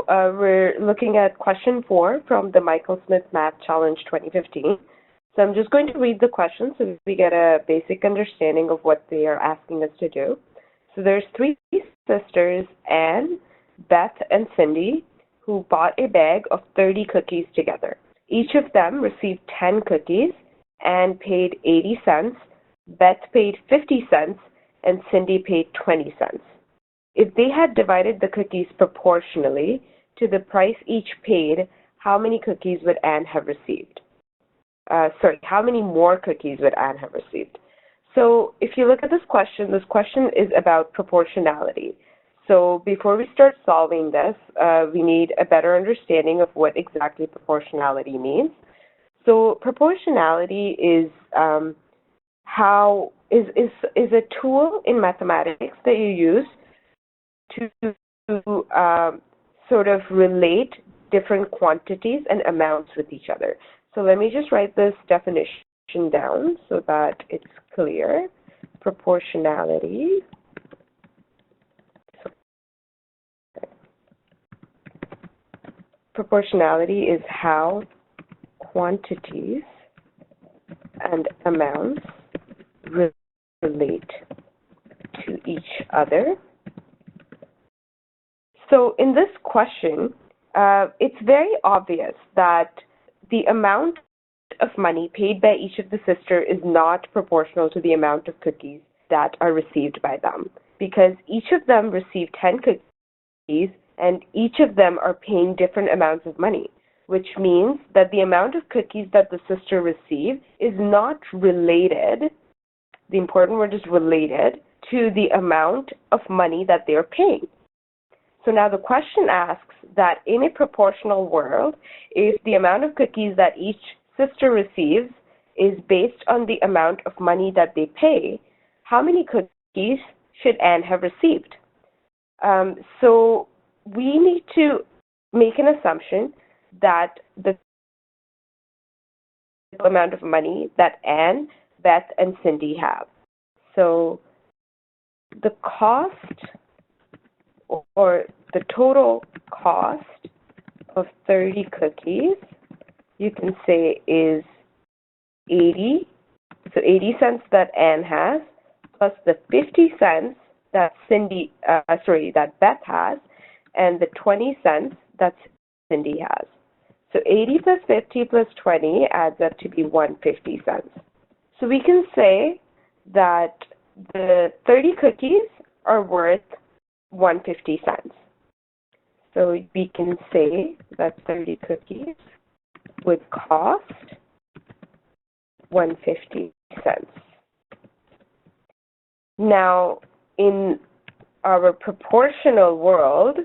we're looking at question 4 from the Michael Smith Math Challenge 2015. So I'm just going to read the question so we get a basic understanding of what they are asking us to do. So there's 3 sisters, Anne, Beth, and Cindy, who bought a bag of 30 cookies together. Each of them received 10 cookies. Anne paid 80 cents, Beth paid 50 cents, and Cindy paid 20 cents. If they had divided the cookies proportionally to the price each paid, how many cookies would Anne have received? How many more cookies would Anne have received? So if you look at this question is about proportionality. So before we start solving this, we need a better understanding of what exactly proportionality means. So proportionality is a tool in mathematics that you use to sort of relate different quantities and amounts with each other. So let me just write this definition down so that it's clear. Proportionality. Proportionality is how quantities and amounts relate to each other. So in this question, it's very obvious that the amount of money paid by each of the sisters is not proportional to the amount of cookies that are received by them, because each of them received 10 cookies and each of them are paying different amounts of money, which means that the amount of cookies that the sister received is not related, the important word is related, to the amount of money that they're paying. So now the question asks that in a proportional world, if the amount of cookies that each sister receives is based on the amount of money that they pay, how many cookies should Anne have received? So we need to make an assumption that the amount of money that Anne, Beth, and Cindy have. So the cost or the total cost of 30 cookies, you can say is 80. So 80 cents that Anne has, plus the 50 cents that that Beth has, and the 20 cents that Cindy has. So 80 plus 50 plus 20 adds up to be 150 cents. So we can say that the 30 cookies are worth 150 cents. So we can say that 30 cookies would cost 150 cents. Now, in our proportional world,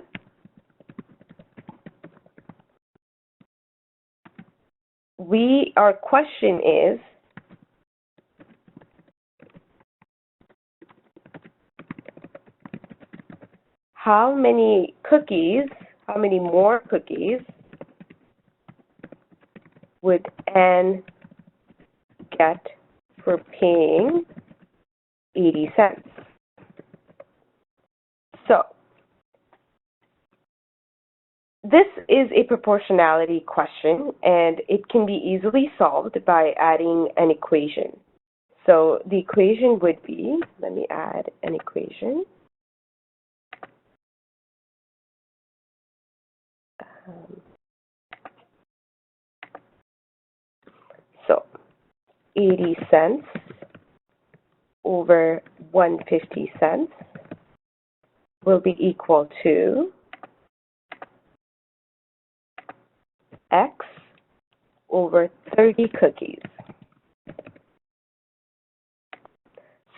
our question is, how many more cookies would Anne get for paying 80 cents? So this is a proportionality question, and it can be easily solved by adding an equation. So the equation would be, let me add an equation. So 80 cents over 150 cents will be equal to X over 30 cookies.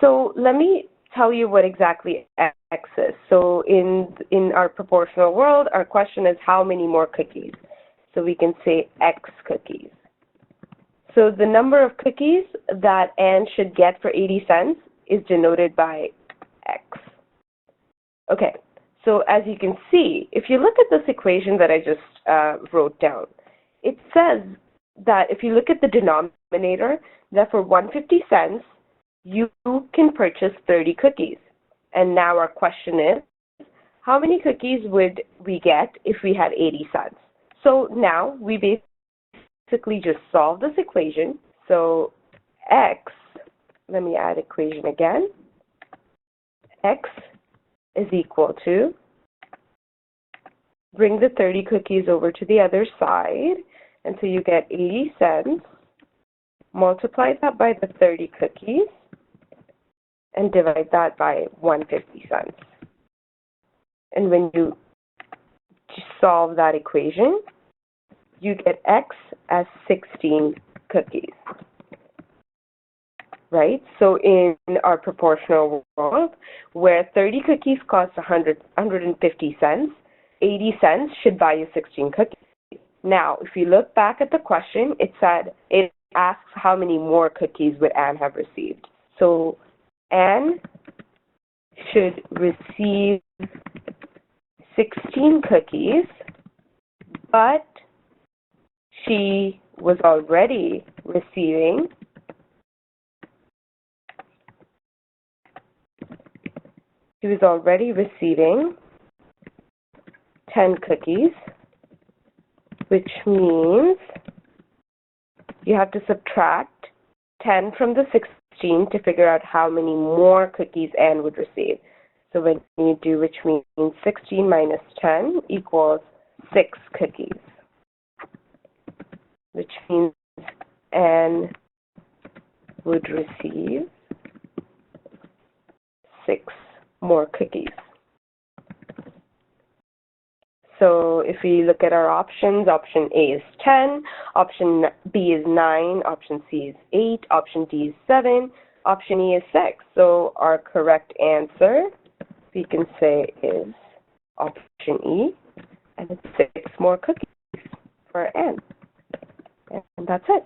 So let me tell you what exactly X is. So in our proportional world, our question is how many more cookies? So we can say X cookies. So the number of cookies that Anne should get for 80 cents is denoted by X. Okay, so as you can see, if you look at this equation that I just wrote down, it says that if you look at the denominator, that for 150 cents, you can purchase 30 cookies. And now our question is, how many cookies would we get if we had 80 cents? So now we basically just solve this equation. So x, let me add equation again. X is equal to, bring the 30 cookies over to the other side, and so you get 80 cents. Multiply that by the 30 cookies, and divide that by 150 cents. And when you solve that equation, you get x as 16 cookies, right? So in our proportional world, where 30 cookies cost 150 cents, 80 cents should buy you 16 cookies. Now, if you look back at the question, it asks how many more cookies would Anne have received. So Anne should receive 16 cookies, but she was already receiving 10 cookies, which means you have to subtract 10 from the 16 to figure out how many more cookies Anne would receive. So when you do, which means 16 minus 10 equals 6 cookies, which means Anne would receive 6 more cookies. So if we look at our options, option A is 10, option B is 9, option C is 8, option D is 7, option E is 6. So our correct answer, we can say, is option E, and it's 6 more cookies for Anne. And that's it.